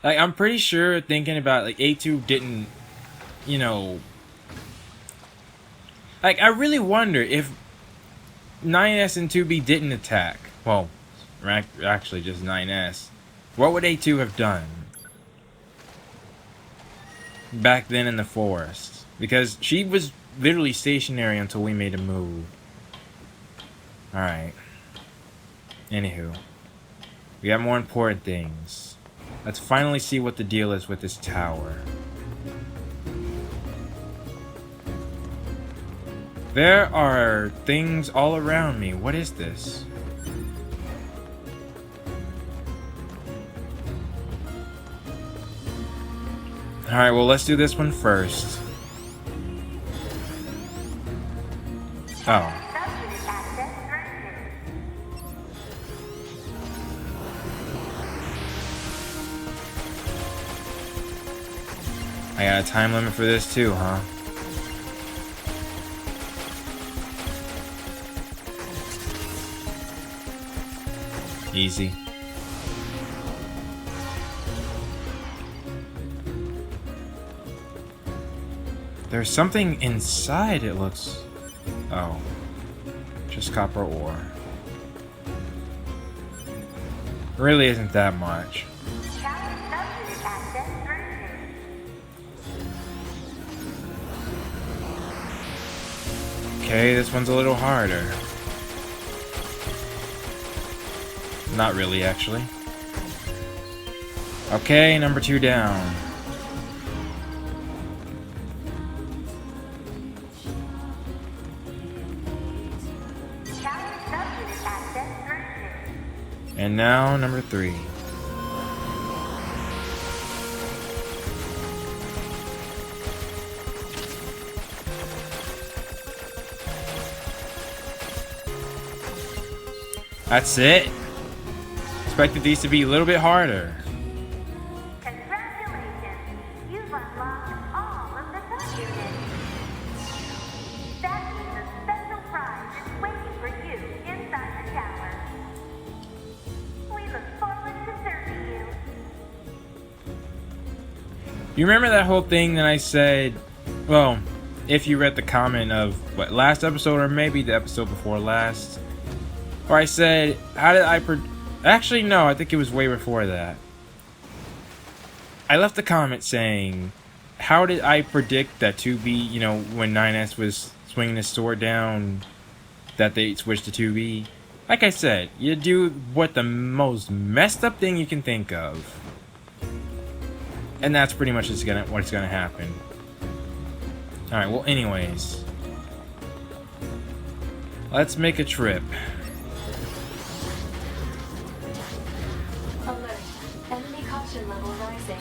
Like, I'm pretty sure thinking about, like, A2 didn't, you know... Like, I really wonder if 9S and 2B didn't attack. Well, actually just 9S. What would A2 have done back then in the forest? Because she was literally stationary until we made a move. Alright. Anywho. We got more important things. Let's finally see what the deal is with this tower. There are things all around me. What is this? Alright, well, let's do this one first. Oh. I got a time limit for this too, huh? Easy. There's something inside, it looks... Oh. Just copper ore. Really isn't that much. Okay, this one's a little harder. Not really, actually. Okay, number 2 down. And now, number 3. That's it? Expected these to be a little bit harder. Congratulations! You've unlocked all of the sub-units. That means a special prize is waiting for you inside the tower. We look forward to serving you. You remember that whole thing that I said? Well, if you read the comment of, what, last episode or maybe the episode before last? Where I said, how did I actually, no, I think it was way before that. I left a comment saying, how did I predict that 2B, you know, when 9S was swinging his sword down, that they switched to 2B? Like I said, you do what the most messed up thing you can think of. And that's pretty much what's gonna happen. Alright, well anyways. Let's make a trip. Alert. Enemy caution level rising.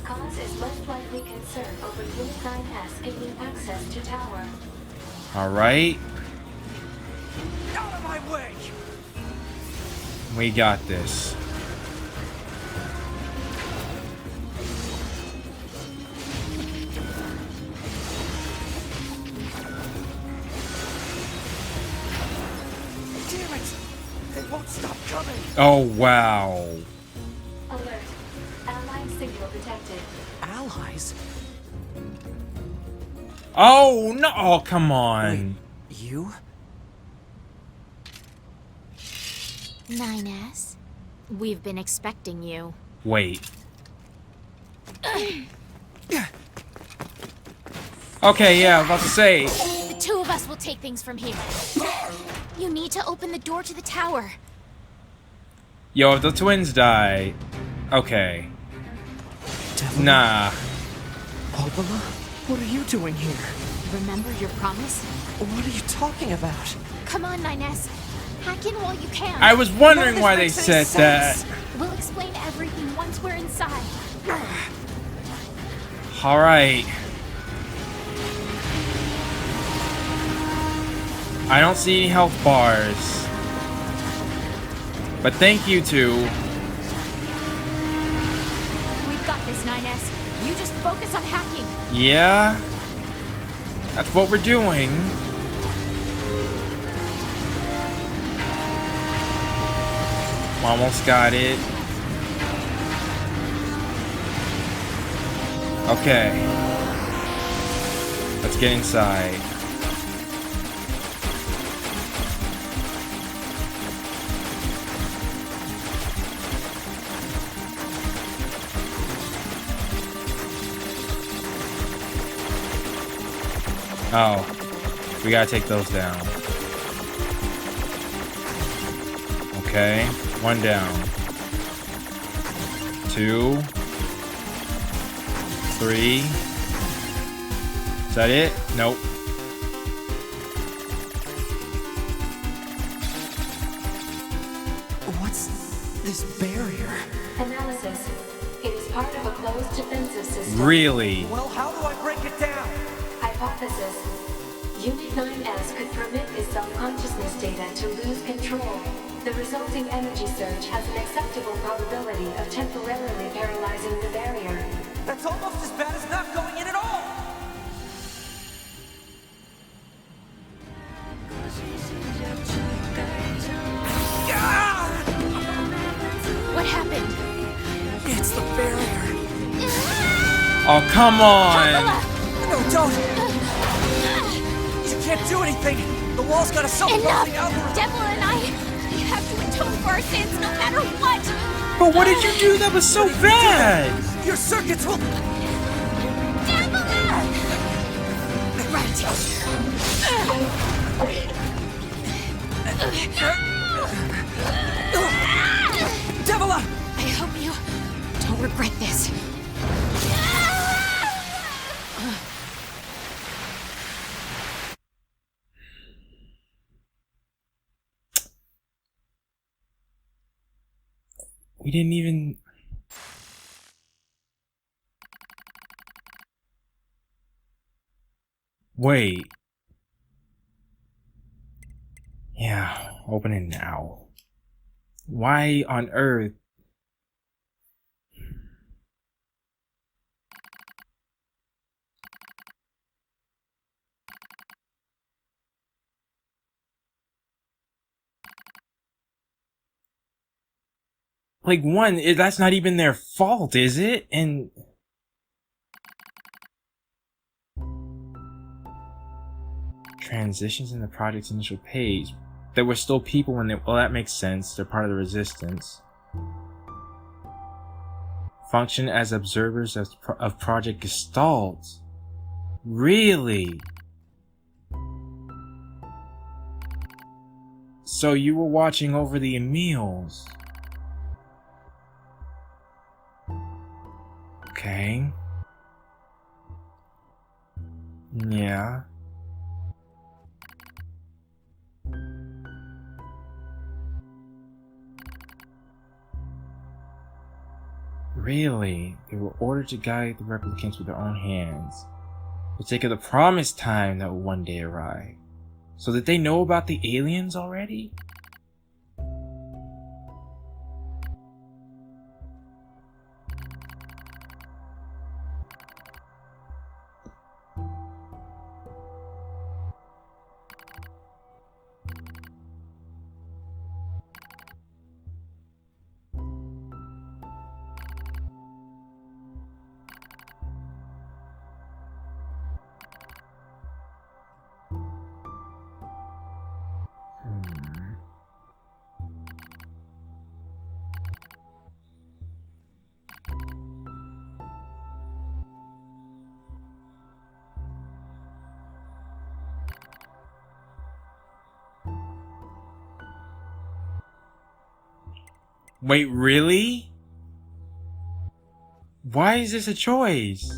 Cause is most likely concern over Unit 9S gaining access to tower. Alright. Out of my way! We got this. Damn it! They won't stop coming! Oh, wow. Alert. Allied signal detected. Allies? Oh, no. Oh, come on. Wait, you? 9S, we've been expecting you. Wait. Okay, yeah, I was about to say. The two of us will take things from here. You need to open the door to the tower. Yo, if the twins die. Okay. Devil? Nah. Opala? What are you doing here? Remember your promise? What are you talking about? Come on, 9S. Hack in while you can. I was wondering None of why they this makes any said that. sense. We'll explain everything once we're inside. Alright. I don't see any health bars. But thank you two. We've got this, 9S. You just focus on hacking. Yeah. That's what we're doing. Almost got it. Okay. Let's get inside. Oh. We gotta take those down. Okay. One down. 2. 3. Is that it? Nope. What's this barrier? Analysis. It is part of a closed defensive system. Really? Well, how do I break it down? Hypothesis. Unit 9S could permit its self-consciousness data to lose control. The resulting energy surge has an acceptable probability of temporarily paralyzing the barrier. That's almost as bad as not going in at all! What happened? It's the barrier! Oh, come on! No, don't! You can't do anything! The wall's got a self-closing Enough! algorithm! Devil and I, we have to atone for our sins no matter what! But what did you do that was so bad? Your circuits will... Devil! Right. Devila! I hope you don't regret this. We didn't even... Wait. Yeah, open it now. Why on earth? Like, that's not even their fault, is it? And... Transitions in the project's initial page. There were still people when they... Well, that makes sense. They're part of the resistance. Function as observers of Project Gestalt. Really? So you were watching over the Emils. Okay. Yeah. Really? They were ordered to guide the replicants with their own hands. For the sake of the promised time that will one day arrive. So did they know about the aliens already? Wait, really? Why is this a choice?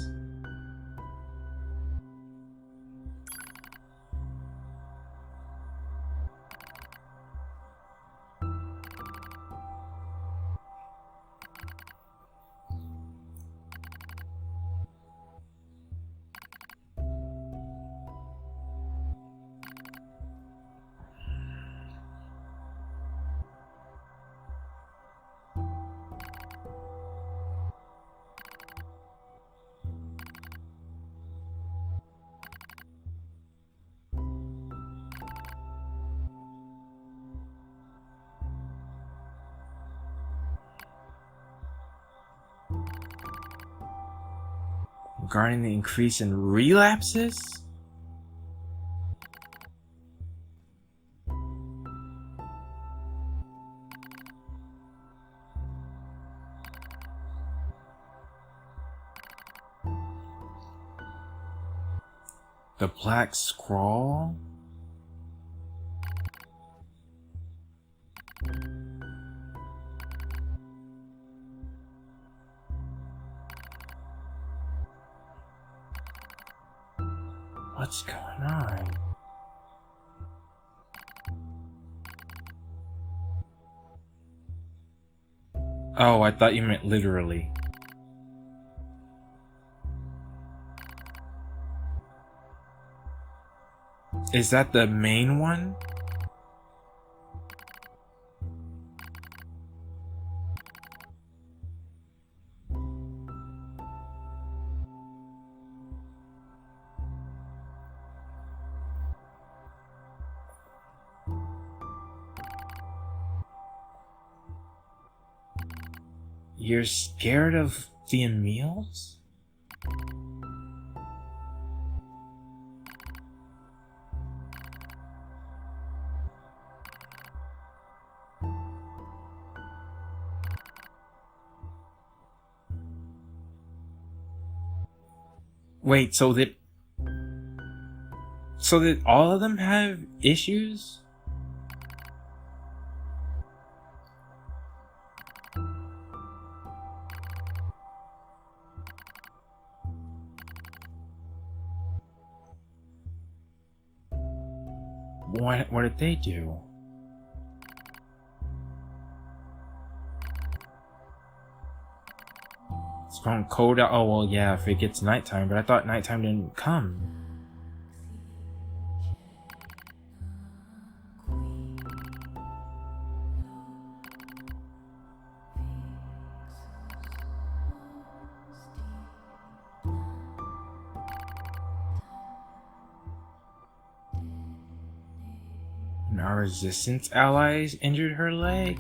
regarding the increase in relapses? The Black Scrawl? What's going on? Oh, I thought you meant literally. Is that the main one? You're scared of the Emils? Wait, so did all of them have issues? What did they do? It's gone cold out. Oh well, yeah, if it gets nighttime, but I thought nighttime didn't come. And our resistance allies injured her leg?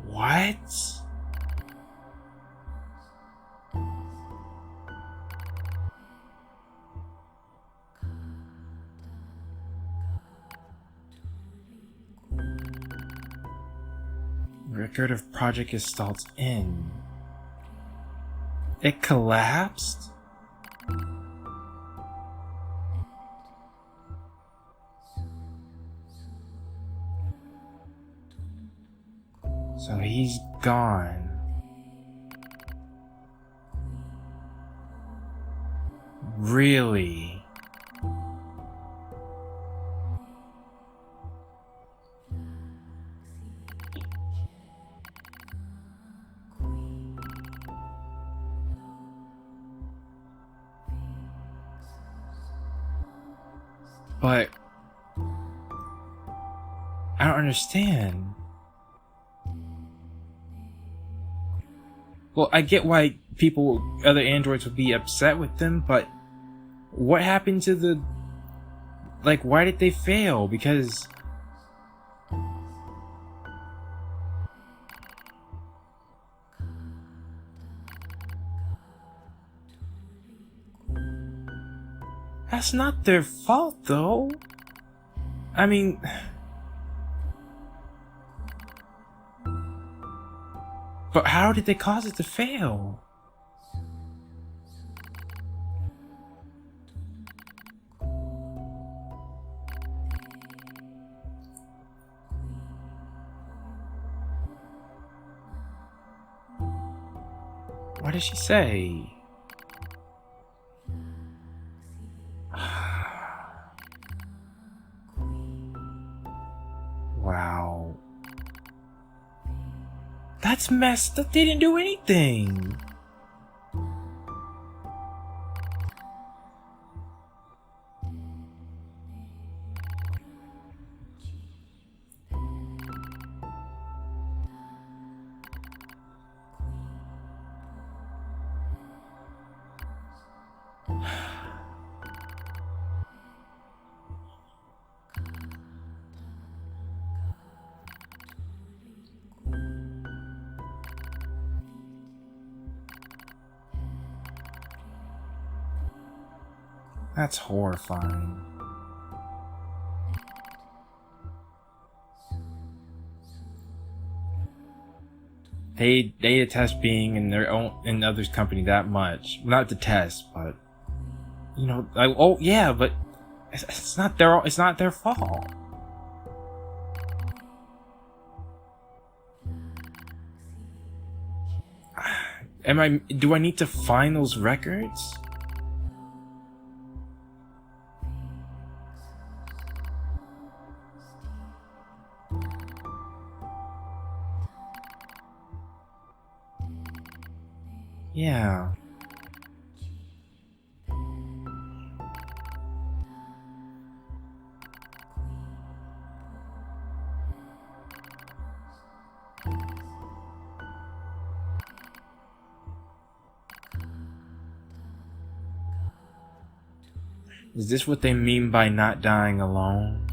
What? Record of Project Gestalt's in. It collapsed? So he's gone. Really? But I don't understand. Well, I get why other androids would be upset with them, but what happened to the... Like, why did they fail? Because... That's not their fault, though. I mean... But how did they cause it to fail? What did she say? Wow. That's messed up. They didn't do anything. That's horrifying. They detest being in their own in others' company that much. Not detest, but you know, like, oh yeah, but it's not their fault. Do I need to find those records? Yeah. Is this what they mean by not dying alone?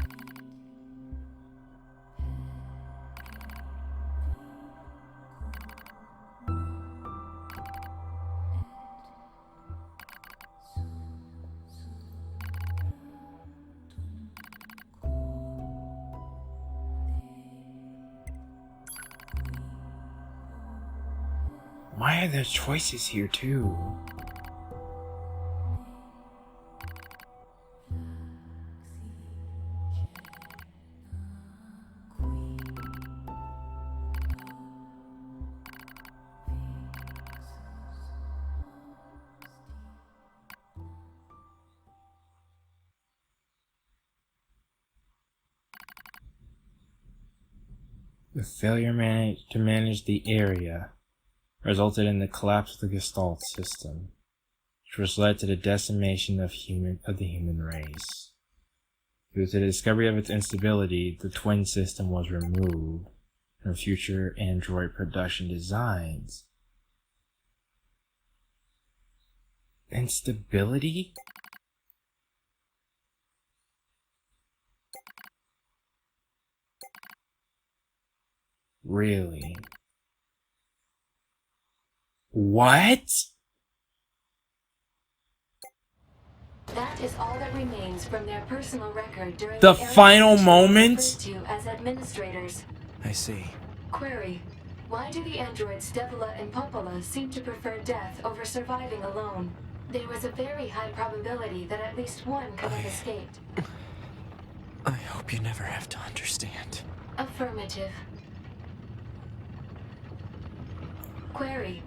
Why are there choices here too? The failure to manage the area resulted in the collapse of the Gestalt system, which led to the decimation of the human race. Due to the discovery of its instability, the twin system was removed from future android production designs. Instability? Really? What? That is all that remains from their personal record during The era final which they moments? referred to as administrators. I see. Query: why do the androids Devila and Popola seem to prefer death over surviving alone? There was a very high probability that at least one could have escaped. I hope you never have to understand. Affirmative. Query: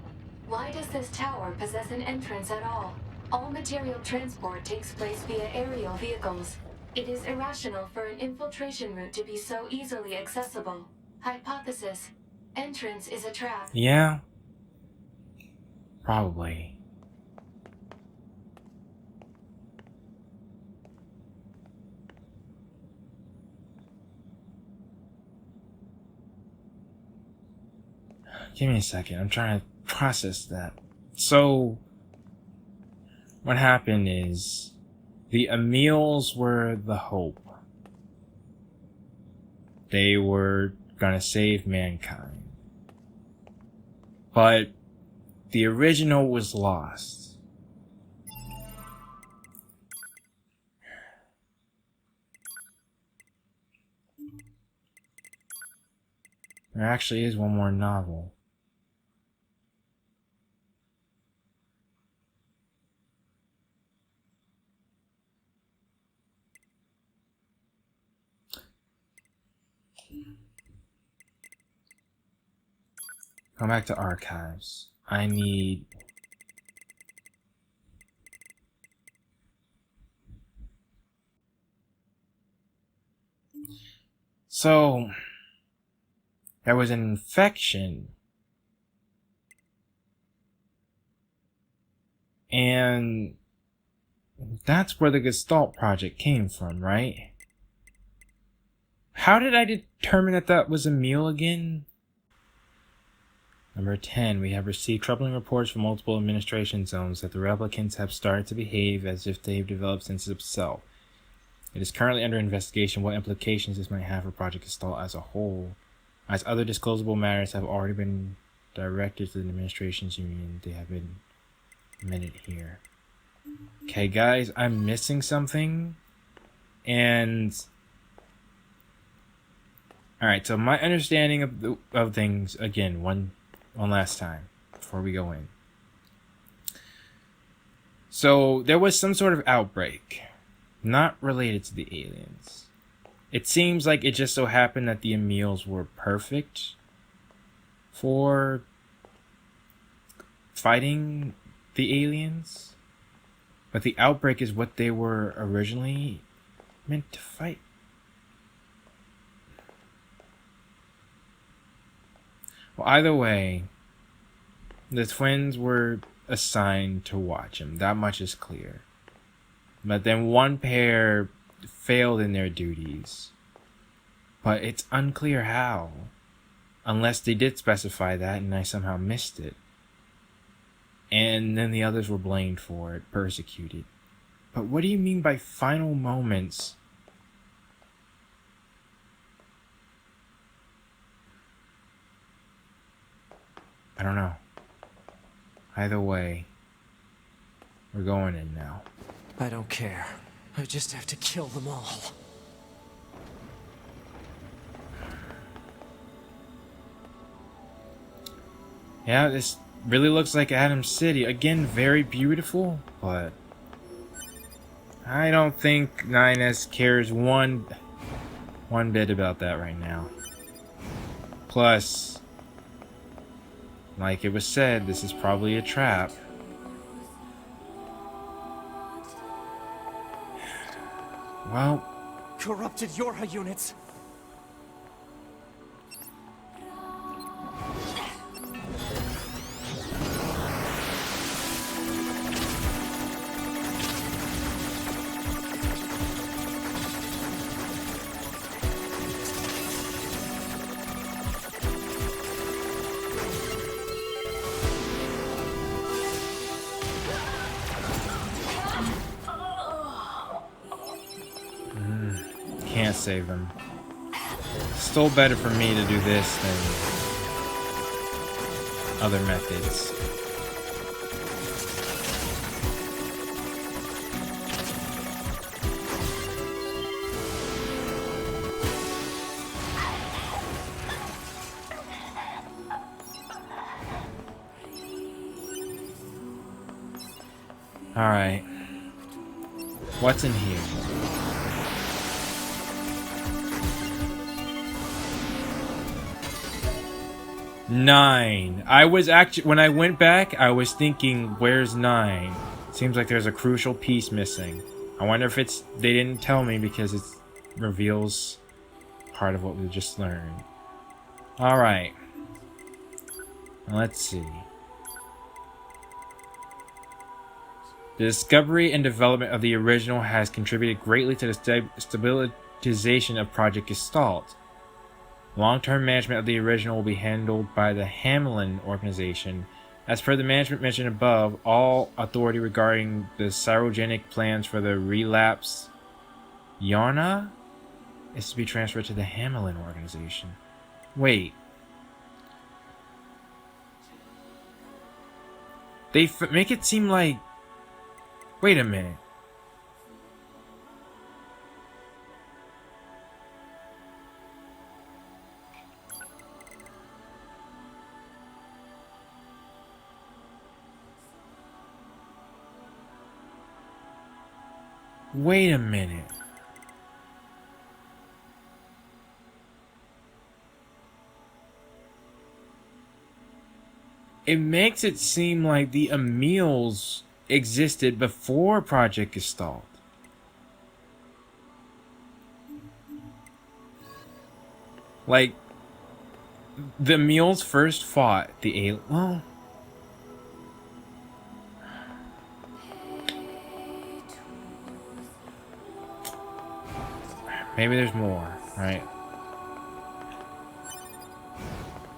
why does this tower possess an entrance at all? All material transport takes place via aerial vehicles. It is irrational for an infiltration route to be so easily accessible. Hypothesis: entrance is a trap. Yeah. Probably. Give me a second. I'm trying to process that. So, what happened is the Emils were the hope. They were gonna save mankind. But the original was lost. There actually is one more novel. Go back to archives. I need... So, there was an infection. And that's where the Gestalt project came from, right? How did I determine that that was Emil again? Number 10, we have received troubling reports from multiple administration zones that the replicants have started to behave as if they've developed senses of self. It is currently under investigation what implications this might have for Project Gestalt as a whole. As other disclosable matters have already been directed to the administration's union, they have been admitted here. Okay, guys, I'm missing something. And all right, so my understanding of things again, one last time before we go in. So there was some sort of outbreak, not related to the aliens. It seems like it just so happened that the Emils were perfect for fighting the aliens, but the outbreak is what they were originally meant to fight. Well, either way, the twins were assigned to watch him. That much is clear. But then one pair failed in their duties. But it's unclear how. Unless they did specify that and I somehow missed it. And then the others were blamed for it, persecuted. But what do you mean by final moments? I don't know. Either way, we're going in now. I don't care. I just have to kill them all. Yeah, this really looks like Atom City. Again, very beautiful, but I don't think 9S cares one bit about that right now. Plus, like it was said, this is probably a trap. Well, Corrupted Yorha units. can't save them. Still better for me to do this than other methods. Alright. What's in here? Nine. I was actually, when I went back, I was thinking, where's 9? Seems like there's a crucial piece missing. I wonder if it's, they didn't tell me because it reveals part of what we just learned. Alright. Let's see. The discovery and development of the original has contributed greatly to the stabilization of Project Gestalt. Long-term management of the original will be handled by the Hamelin organization. As per the management mentioned above, all authority regarding the cryogenic plans for the relapse Yarna is to be transferred to the Hamelin organization. Wait. They make it seem like... Wait a minute. Wait a minute. It makes it seem like the Emils existed before Project Gestalt. Like, the Emils first fought the alien. Well, maybe there's more, right?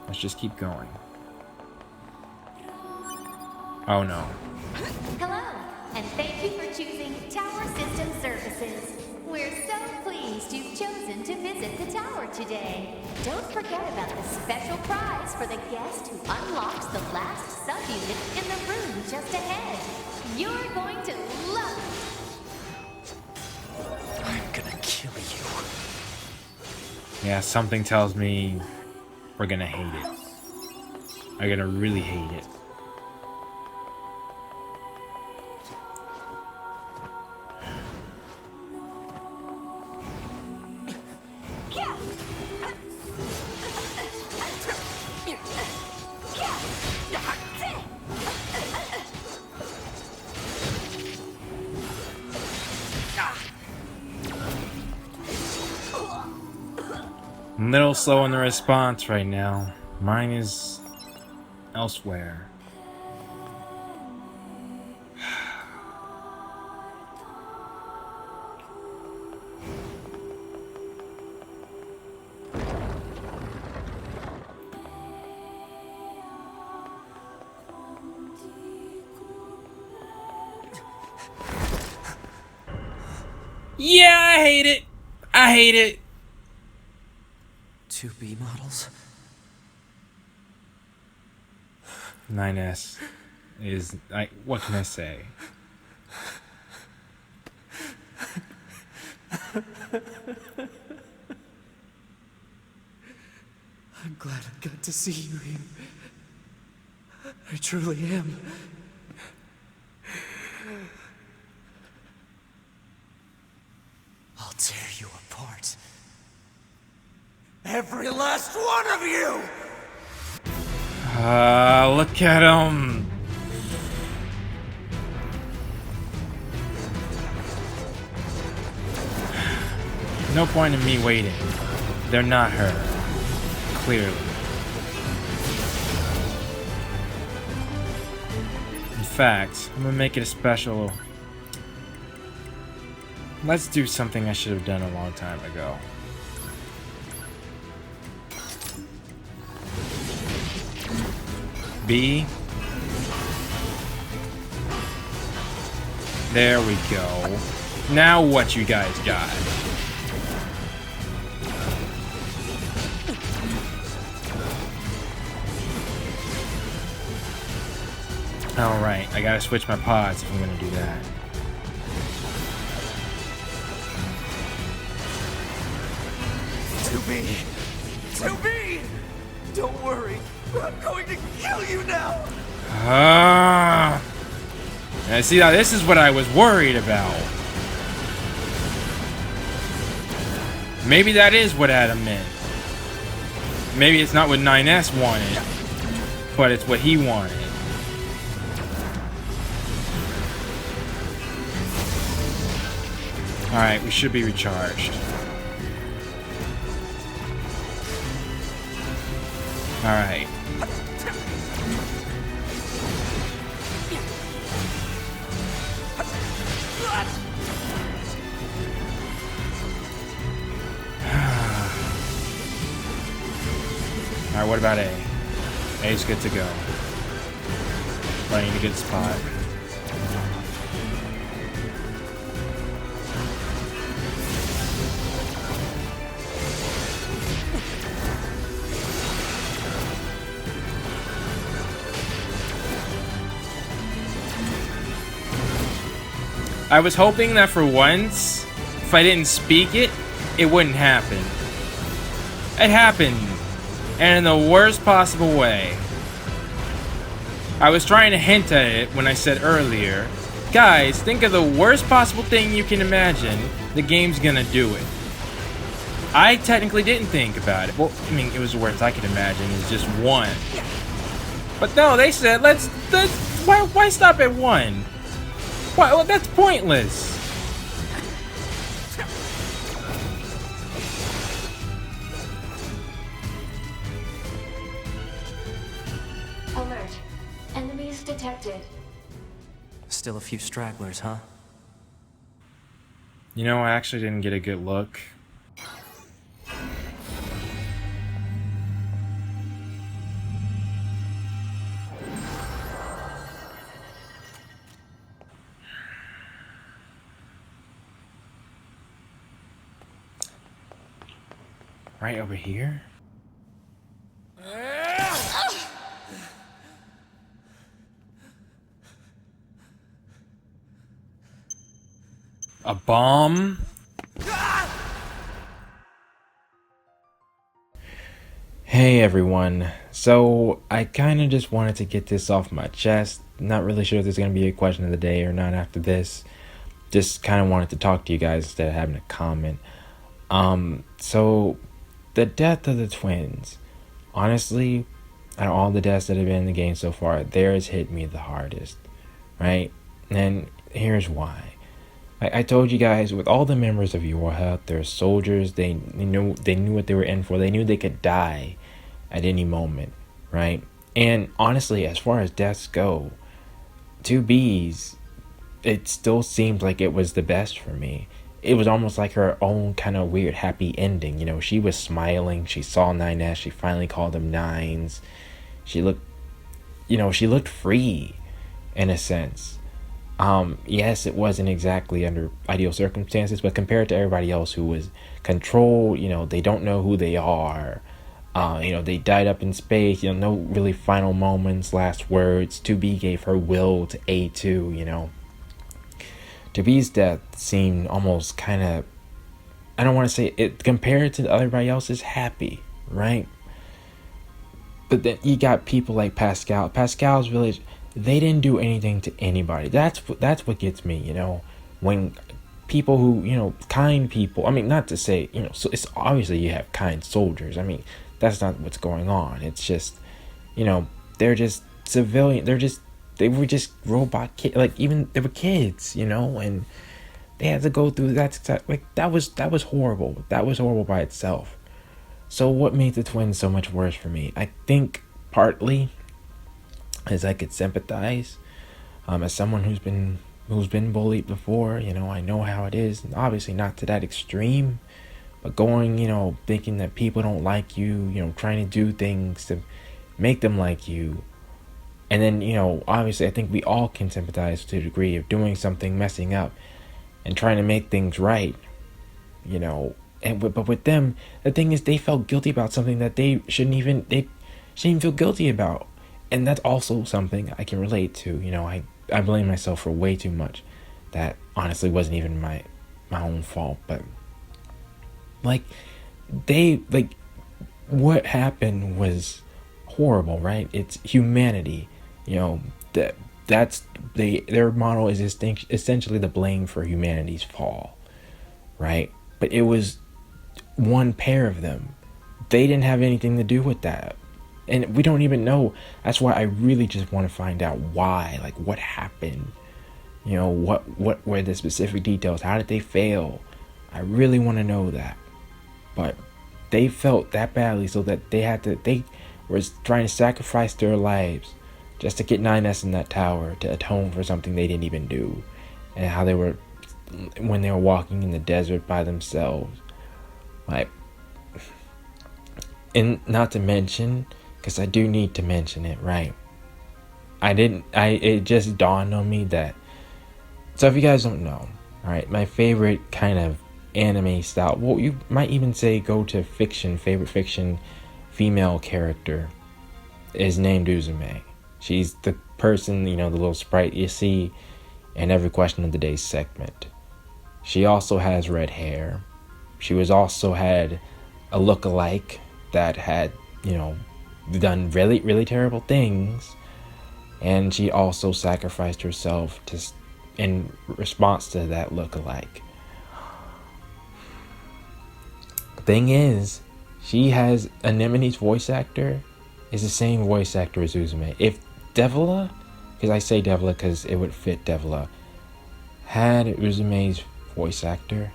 Let's just keep going. Oh no. Hello, and thank you for choosing Tower System Services. We're so pleased you've chosen to visit the tower today. Don't forget about the special prize for the guest who unlocks the last subunit in the room just ahead. You're going to love I'm gonna kill you. Yeah, something tells me we're gonna hate it. I'm gonna really hate it. I'm a little slow in the response right now. Mine is elsewhere. Yeah, I hate it. I hate it. 2B models? 9S is what can I say? I'm glad I got to see you here. I truly am. I'll tear you apart. Every last one of you! Look at him. No point in me waiting. They're not her. Clearly. In fact, I'm gonna make it a special. Let's do something I should have done a long time ago. B. There we go. Now what you guys got? Alright, I gotta switch my pods if I'm gonna do that. To be! Don't worry, I'm going to kill you now! And see, now this is what I was worried about. Maybe that is what Adam meant. Maybe it's not what 9S wanted, but it's what he wanted. Alright, we should be recharged. Alright. Alright, what about A? A's good to go. Running a good spot. I was hoping that for once, if I didn't speak it, it wouldn't happen. It happened, and in the worst possible way. I was trying to hint at it when I said earlier, guys, think of the worst possible thing you can imagine, the game's gonna do it. I technically didn't think about it. Well, I mean, it was the worst I could imagine, is just one. But no, they said, why stop at one? Why? Well, that's pointless. Alert. Enemies detected. Still a few stragglers, huh? You know, I actually didn't get a good look. Right over here? A bomb? Hey everyone, so I kind of just wanted to get this off my chest. Not really sure if there's going to be a question of the day or not after this. Just kind of wanted to talk to you guys instead of having a comment. So the death of the twins, honestly, out of all the deaths that have been in the game so far, theirs hit me the hardest, right? And here's why. I told you guys, with all the members of your health, they're soldiers. They knew what they were in for. They knew they could die at any moment, right? And honestly, as far as deaths go, 2B's, it still seems like it was the best for me. It was almost like her own kind of weird happy ending. You know, she was smiling. She saw 9S. She finally called them nines. She looked, she looked free in a sense. Yes, it wasn't exactly under ideal circumstances, but compared to everybody else who was controlled, they don't know who they are. They died up in space, no really final moments, last words. 2B gave her will to A2, 2B's death seemed almost kind of, I don't want to say it, compared to everybody else, is happy, right? But then you got people like Pascal's village. They didn't do anything to anybody. That's what gets me, when people who, kind people, I mean, not to say, so it's obviously you have kind soldiers. I mean, that's not what's going on. It's just, they're just civilian. They were just robot kids. Like, even they were kids, and they had to go through that. Like, that was horrible. That was horrible by itself. So what made the twins so much worse for me? I think partly is I could sympathize, as someone who's been bullied before. I know how it is, and obviously not to that extreme, but going, thinking that people don't like you, trying to do things to make them like you. And then, obviously I think we all can sympathize to a degree of doing something, messing up, and trying to make things right, but with them, the thing is, they felt guilty about something that they shouldn't even feel guilty about. And that's also something I can relate to. I blame myself for way too much that honestly wasn't even my own fault. But what happened was horrible, right? It's humanity. Their model is essentially the blame for humanity's fall, right? But it was one pair of them. They didn't have anything to do with that. And we don't even know. That's why I really just want to find out why, like what happened. What were the specific details? How did they fail? I really want to know that. But they felt that badly so that they were trying to sacrifice their lives just to get 9S in that tower, to atone for something they didn't even do. And how they were, when they were walking in the desert by themselves. And not to mention, because I do need to mention it, right? It just dawned on me that, so if you guys don't know, alright, my favorite kind of anime style, well, you might even say go to favorite fiction female character is named Uzume. She's the person, the little sprite you see in every question of the day segment. She also has red hair. She also had a look-alike that had, done really, really terrible things. And she also sacrificed herself in response to that look-alike. Thing is, she has Anemone's voice actor is the same voice actor as Uzume. If Devila, because I say Devila because it would fit Devila, had Uzume's voice actor,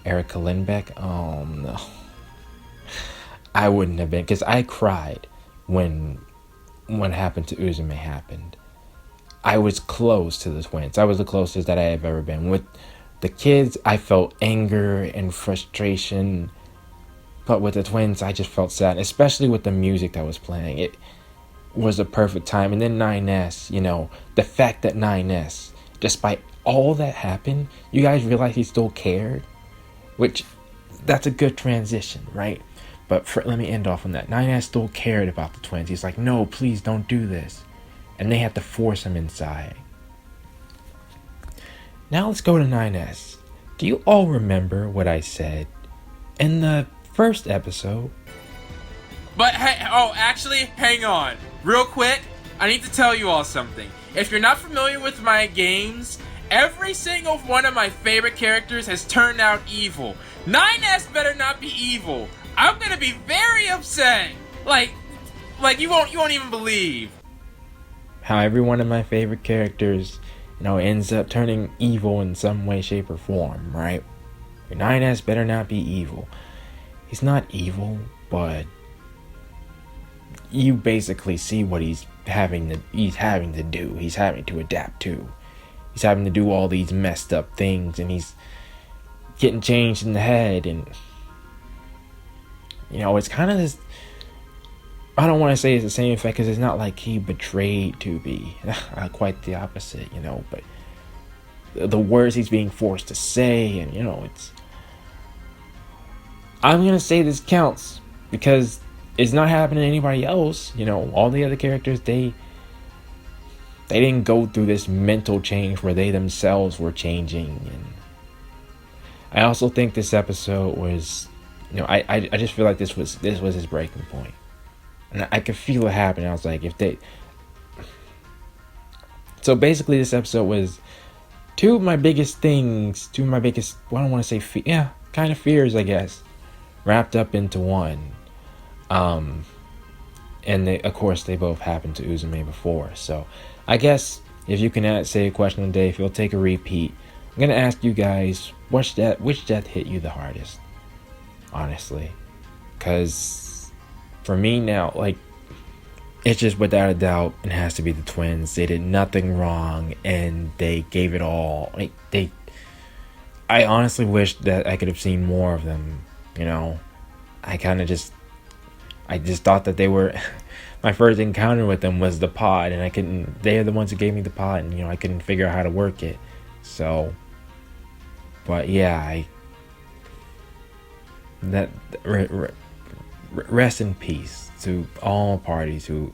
Erica Lindbeck, oh no, I wouldn't have been, because I cried when what happened to Uzume happened. I was close to the twins. I was the closest that I have ever been. With the kids, I felt anger and frustration, but with the twins, I just felt sad, especially with the music that was playing. It was a perfect time. And then 9S, the fact that 9S, despite all that happened, you guys realize he still cared, which that's a good transition, right? But let me end off on that. 9S still cared about the twins. He's like, no, please don't do this. And they had to force him inside. Now let's go to 9S. do you all remember what I said in the first episode? But hey, oh, actually, hang on. Real quick, I need to tell you all something. If you're not familiar with my games, every single one of my favorite characters has turned out evil. 9S better not be evil. I'm gonna be very upset. Like you won't even believe how every one of my favorite characters, ends up turning evil in some way, shape, or form, right? 9S better not be evil. He's not evil, but you basically see what he's having to do. He's having to adapt to. He's having to do all these messed up things, and he's getting changed in the head, and it's kind of this. I don't want to say it's the same effect, because it's not like he betrayed to be. Quite the opposite, but the words he's being forced to say, and it's. I'm gonna say this counts because it's not happening to anybody else. All the other characters, they didn't go through this mental change where they themselves were changing. And I also think this episode was, I just feel like this was his breaking point, and I could feel it happening. I was like, so basically this episode was two of my biggest, I don't want to say kind of fears, I guess, wrapped up into one. And of course they both happened to Uzume before. So I guess if you can say a question of the day, if you'll take a repeat, I'm gonna ask you guys, which death hit you the hardest? Honestly, because for me now, it's just without a doubt, it has to be the twins. They did nothing wrong, and they gave it all. I honestly wish that I could have seen more of them. I just thought that they were. My first encounter with them was the pod, and they're the ones who gave me the pod, and I couldn't figure out how to work it. So, but yeah, rest in peace to all parties who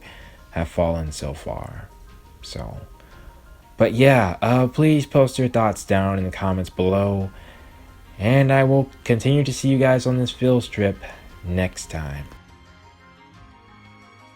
have fallen so far. So, but yeah, please post your thoughts down in the comments below, and I will continue to see you guys on this field trip next time.